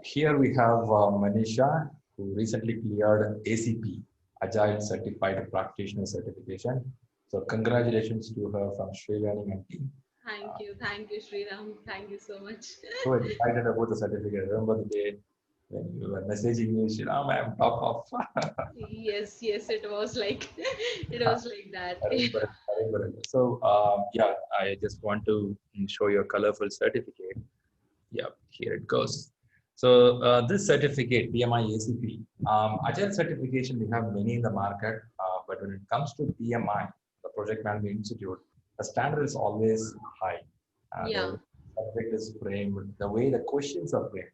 Here we have Manisha, who recently cleared ACP, Agile Certified Practitioner Certification. So congratulations to her from Sri Learning and team. Thank you, Sriram. Thank you so much. So excited about the certificate. Remember the day when you were messaging me, Shriram, I'm top of. Yes, yes, it was like it was like that. I remember it. I remember it. So yeah, I just want to show you a colorful certificate. Yeah, here it goes. So this certificate, PMI ACP, Agile certification, we have many in the market, but when it comes to PMI, the Project Management Institute, the standard is always high. The Yeah, way the subject is framed, the way the questions are framed.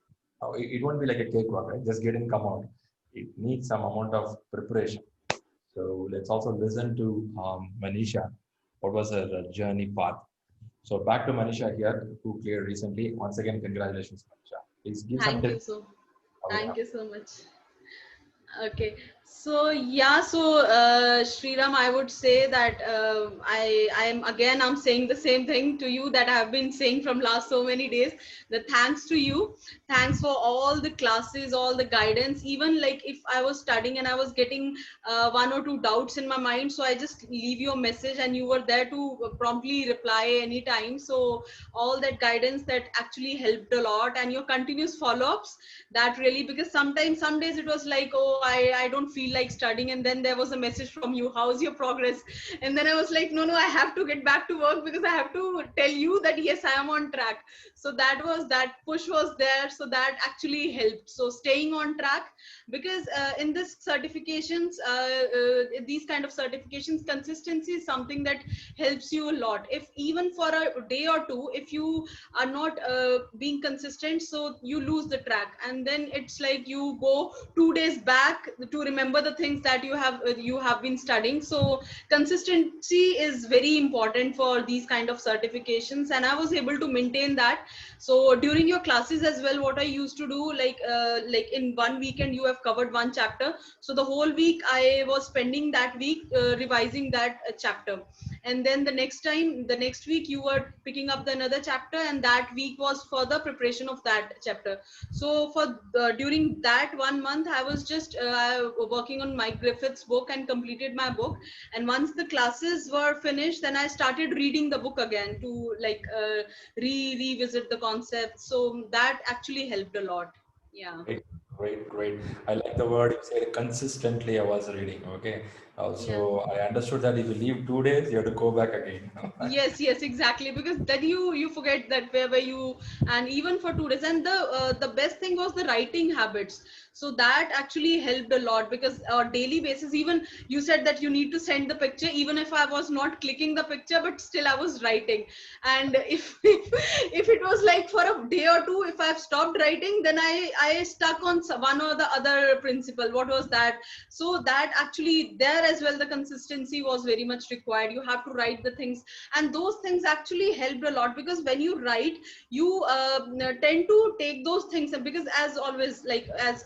It won't be like a cakewalk, right? Just get in, come out. It needs some amount of preparation. So let's also listen to Manisha. What was her journey path? So back to Manisha here, who cleared recently. Once again, congratulations, Manisha. Please give some thank tips. you so How it thank you happened. so much. Okay, so yeah, so Sriram, I would say that I'm saying the same thing to you that I have been saying from last so many days. The thanks to you, thanks for all the classes, all the guidance. Even like if I was studying and I was getting one or two doubts in my mind, so I just leave you a message and you were there to promptly reply anytime. So all that guidance that actually helped a lot, and your continuous follow-ups that really, because sometimes some days it was like, oh, I don't feel like studying, and then there was a message from you, how's your progress? And then I was like, no, I have to get back to work because I have to tell you that yes, I am on track. So that push was there, so that actually helped. So staying on track, because in this certifications, these kind of certifications, consistency is something that helps you a lot. If even for a day or two, if you are not being consistent, so you lose the track, and then it's like you go 2 days back to remember the things that you have been studying. So consistency is very important for these kind of certifications, and I was able to maintain that. So during your classes as well, what I used to do, like in one weekend you have covered one chapter, so the whole week I was spending that week revising that chapter, and then the next week you were picking up the another chapter, and that week was for the preparation of that chapter. So for during that 1 month I was just working on Mike Griffith's book and completed my book. And once the classes were finished, then I started reading the book again to like revisit the concepts. So that actually helped a lot. Yeah. Great, great, great. I like the word you said consistently. I was reading. Okay. Yeah. So I understood that if you leave 2 days, you have to go back again. Yes, exactly, because then you forget that where were you. And even for 2 days, and the best thing was the writing habits. So that actually helped a lot, because on daily basis, even you said that you need to send the picture, even if I was not clicking the picture, but still I was writing. And if it was like for a day or two, if I've stopped writing, then I stuck on one or the other principle. What was that? So that actually there as well, the consistency was very much required. You have to write the things, and those things actually helped a lot, because when you write, you tend to take those things, because as always, like as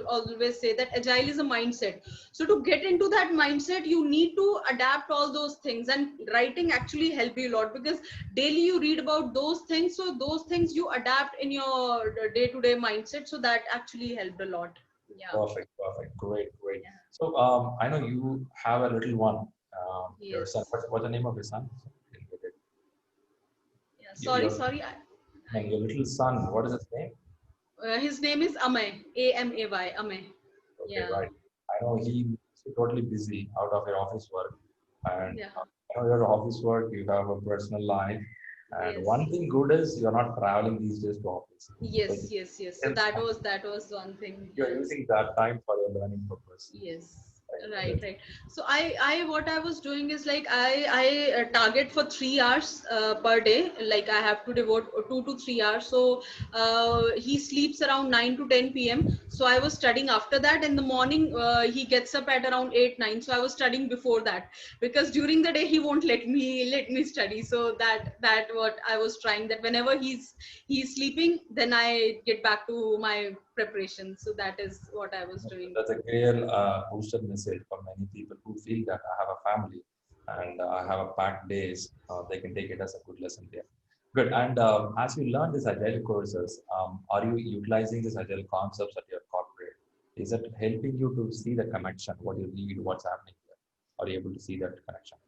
always say that agile is a mindset. So to get into that mindset, you need to adapt all those things, and writing actually help you a lot, because daily you read about those things, so those things you adapt in your day-to-day mindset. So that actually helped a lot. Yeah. Perfect, perfect. Great, great. Yeah. So I know you have a little one, your son. Yes. What's the name of your son? Didn't get it. Yeah, Your, sorry, your, sorry. and your little son, what is his name? His name is Amay, Amay, Amay. Okay, Yeah, right. I know he's totally busy out of your office work. And yeah, I know your office work, you have a personal life. And yes, one thing good is you're not traveling these days to office. So yes. So it's, that was one thing. you're Yes. using that time for your learning purpose. Yes, Right. right. So what I was doing is like I target for 3 hours per day. Like I have to devote 2 to 3 hours. So he sleeps around 9 to 10 p.m. So I was studying after that. In the morning, he gets up at around 8 9. So I was studying before that, because during the day he won't let me study. So that what I was trying, that whenever he's sleeping, then I get back to my preparation. So that is what I was doing. That's a clear booster message for many people who feel that I have a family and I have a packed days. They can take it as a good lesson there. Good. And as you learn these agile courses, are you utilizing these agile concepts at your corporate? Is it helping you to see the connection, what you need, what's happening here? Are you able to see that connection?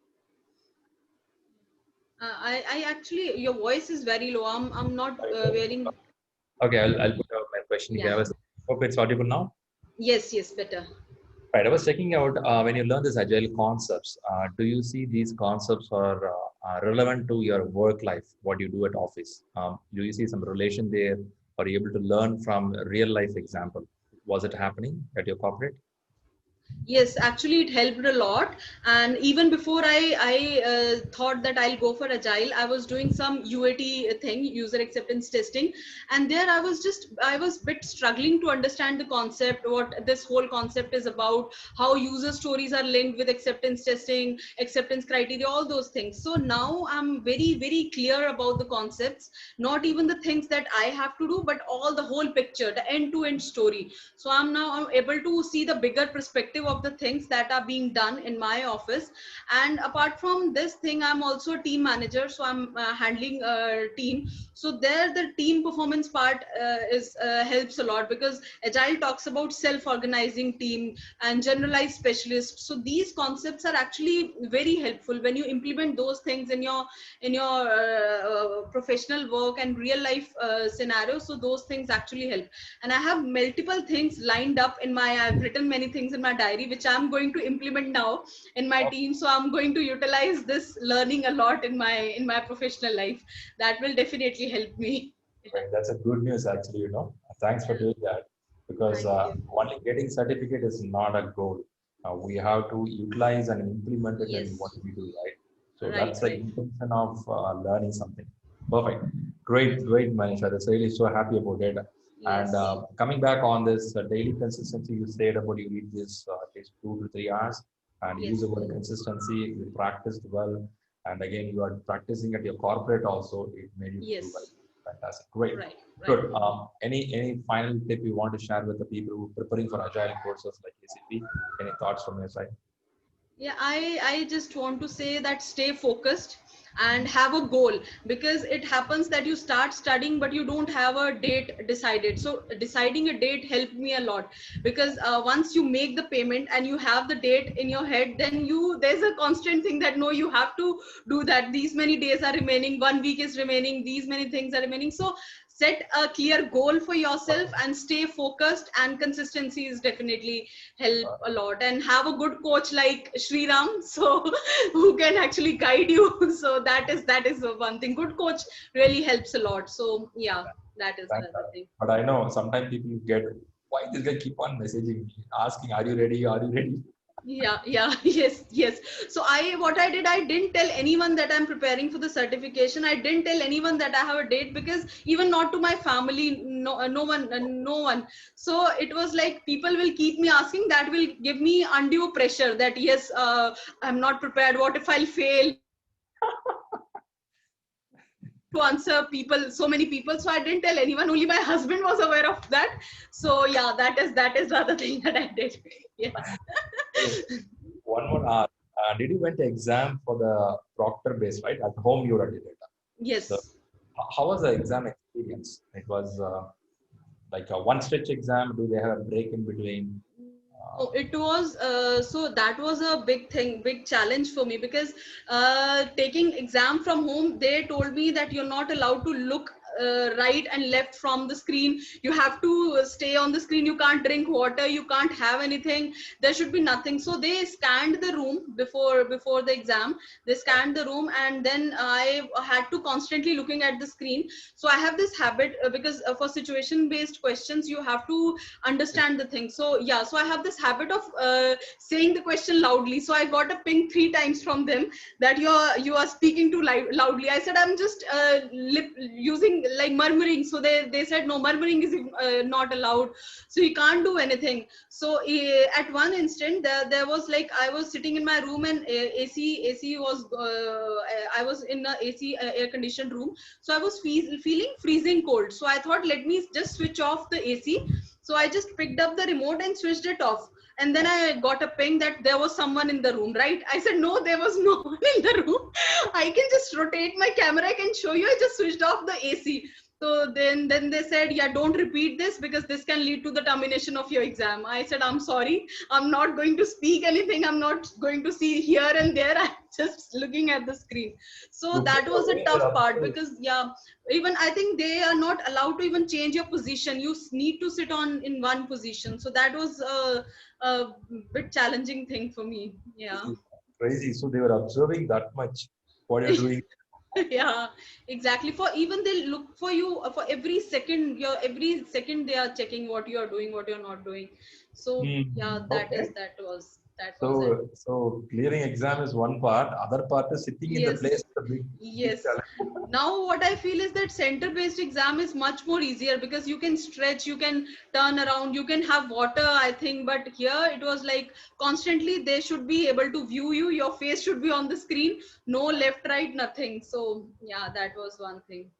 I actually, your voice is very low. I'm not wearing. Okay, I'll put out my question Yeah. here. Hope it's audible now. Yes, yes, better. Right. I was checking out when you learn these agile concepts, do you see these concepts are relevant to your work life, what you do at office? Do you see some relation there? Are you able to learn from a real life example? Was it happening at your corporate? Yes, actually, it helped a lot. And even before I thought that I'll go for agile, I was doing some UAT thing, user acceptance testing, and there I was bit struggling to understand the concept, what this whole concept is about, how user stories are linked with acceptance testing, acceptance criteria, all those things. So now I'm very clear about the concepts, not even the things that I have to do, but all the whole picture, the end-to-end story. So I'm able to see the bigger perspective of the things that are being done in my office. And apart from this thing, I'm also a team manager, so I'm handling a team. So there the team performance part is helps a lot, because agile talks about self-organizing team and generalized specialists. So these concepts are actually very helpful when you implement those things in your professional work and real life scenario. So those things actually help. And I have multiple things lined up in my, I've written many things in my diary which I'm going to implement now in my team. So I'm going to utilize this learning a lot in my professional life. That will definitely help me. Right. That's a good news, actually, Thanks for doing that, because Thank you. only getting certificate is not a goal. We have to utilize and implement it in what Yes. we do, right? So Right, that's the right. intention of learning something. Perfect. Great, great, Manisha. That's really so happy about it. And Yes. coming back on this daily consistency, you said about you read this at least 2 to 3 hours and use Yes. the word consistency. You practiced well. And again, you are practicing at your corporate also. It made you do well. Yes. Fantastic. Great. Right, right. Good. Any final tip you want to share with the people who are preparing for agile courses like ACP? Any thoughts from your side? Yeah, I just want to say that stay focused and have a goal, because it happens that you start studying but you don't have a date decided. So deciding a date helped me a lot, because once you make the payment and you have the date in your head, then you, there's a constant thing that no, you have to do that, these many days are remaining, 1 week is remaining, these many things are remaining. So set a clear goal for yourself and stay focused, and consistency is definitely help a lot. And have a good coach like Sri Ram, so who can actually guide you. So that is one thing. Good coach really helps a lot. So yeah, that is Thanks, the thing. but I know sometimes people get, why this guy keep on messaging me, asking, are you ready? Are you ready? Yeah, yes. So what I did, I didn't tell anyone that I'm preparing for the certification. I didn't tell anyone that I have a date, because even not to my family, no one. So it was like people will keep me asking, that will give me undue pressure that yes, I'm not prepared, what if I'll fail, to answer people, so many people. So I didn't tell anyone, only my husband was aware of that. So yeah, that is the other thing that I did. Yeah. Hey, one more hour. Did you went to exam for the proctor base, right? At home you already did that. So Yes. how was the exam experience? It was like a one stretch exam. Do they have a break in between? No, it was so that was a big thing, big challenge for me, because taking exam from home, they told me that you're not allowed to look right and left from the screen. You have to stay on the screen. You can't drink water. You can't have anything. There should be nothing. So they scanned the room before the exam. They scanned the room, and then I had to constantly looking at the screen. So I have this habit, because for situation based questions you have to understand the thing. So yeah, so I have this habit of saying the question loudly. So I got a ping 3 times from them that you are speaking too loudly. I said I'm just using like murmuring. So they said no, murmuring is not allowed, so you can't do anything. So at one instant there was like, I was sitting in my room, and AC was I was in a AC air conditioned room. So I was feeling freezing cold. So I thought, let me just switch off the AC. So I just picked up the remote and switched it off. And then I got a ping that there was someone in the room, right? I said, no, there was no one in the room. I can just rotate my camera. I can show you. I just switched off the AC. So then they said, yeah, don't repeat this because this can lead to the termination of your exam. I said, I'm sorry. I'm not going to speak anything. I'm not going to see here and there. I'm just looking at the screen. So that was a tough part because, yeah, even I think they are not allowed to even change your position. You need to sit on in one position. So that was a bit challenging thing for me. Yeah. Crazy. So they were observing that much what you're doing. Yeah, exactly. For even they look for you for every second. Your every second they are checking what you are doing, what you're not doing. So yeah, Okay. that was it. So clearing exam is one part. Other part is sitting in the Yes. place. The big Yes. challenge. Now what I feel is that center based exam is much more easier because you can stretch, you can turn around, you can have water, I think. But here it was like constantly they should be able to view you. Your face should be on the screen. No left, right, nothing. So yeah, that was one thing.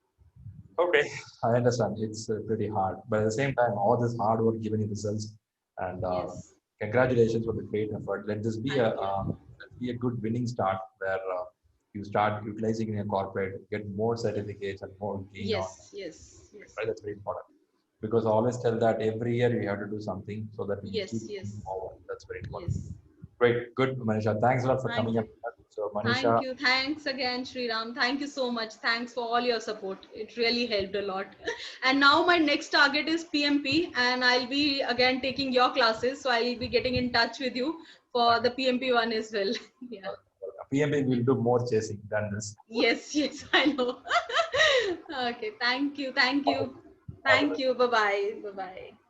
Okay, I understand. It's pretty hard, but at the same time, all this hard work given you results, and Yes. congratulations for the great effort. Thank you. Let be a good winning start where you start utilizing in your corporate, get more certificates and more gain on. Yes. Yes. Yes. Right, that's very important because I always tell that every year you have to do something so that we keep Yes. moving Yes. forward. That's very important. Yes. Great, good, Manisha. Thanks a lot for Thank coming up. you. So, Manisha, Thank you. Thanks again, Sriram. Thank you so much. Thanks for all your support. It really helped a lot. And now my next target is PMP, and I'll be again taking your classes. So I'll be getting in touch with you for the PMP one as well. Yeah. PMP will do more chasing than this. Yes, yes, I know. Okay. Thank you. Thank you. All the Thank best. you. Bye bye. Bye bye.